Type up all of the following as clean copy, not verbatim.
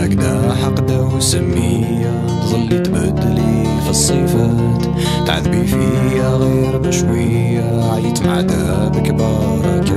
شاكدة حقدة وسمية تظلي تبدلي في الصفات، تعذبي فيا غير بشوية، عيت مع دابك بركات.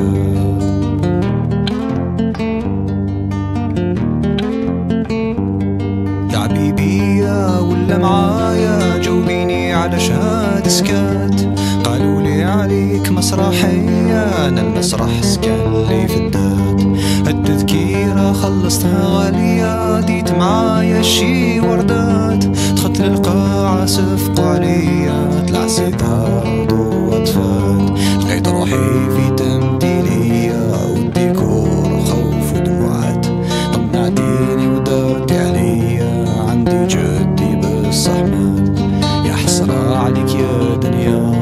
لعبي بيا ولا معايا، جاوبيني على شهاد سكات، قالوا لي عليك مسرحية، انا المسرح سكن لي في الدات، التذكيرة خلصتها غالية، ديت معايا شي وردات، دخلت للقاعة صفقوا عليا، طلع سيدها ضو اطفال، لقيت روحي في تمثيلية والديكور خوف ودموعات، طمعتيني ودرتي عليا، عندي جدي بالصحمات، يا حسرة عليك يا دنيا،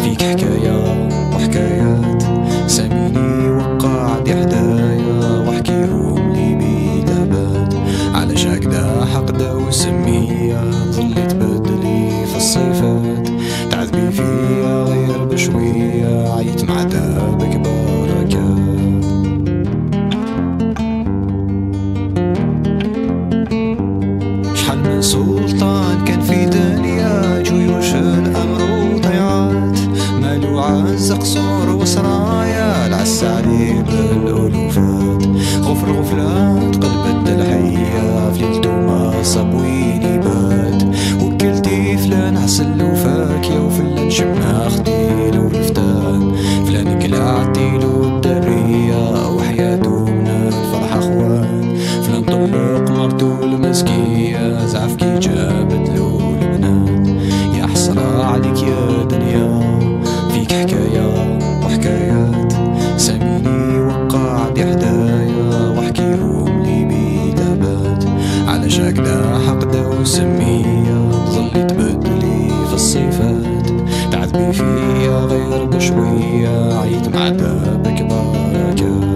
فيك حكاية وحكايات، ساميني وقعدي حدايا واحكيهم لي بدابات، على شاكدة حقدة وسمية ظلي تبدلي في الصفات، تعذبي فيا غير بشوية، عيت مع دابك بركات. شحال من سلطان كان في دنيا، جيوش الامر وضيعات، مالو عز قصور وسرايا، العس عليه بالالوفات، غفر غفلات قلبت الحية، في ليلتو ما صبويني بات، وكلتي فلان عسل وفاكية، وفلان شمنا خديلو الفتان، فلان كلعتيلو الدرية، وحياتو من الفرحة اخوان، فلان طلق مرتو المسكية، زعف كي جابتلو البنات، يا حسرة عليك يا دنيا، فيك حكاية وحكايات، ساميني وقعدي حدايا واحكيهم لي بدابات، على شاكدة حقدة وسمية ظلي تبدلي في الصفات، تعذبي فيا غير بشوية، عيت مع دابك بركات.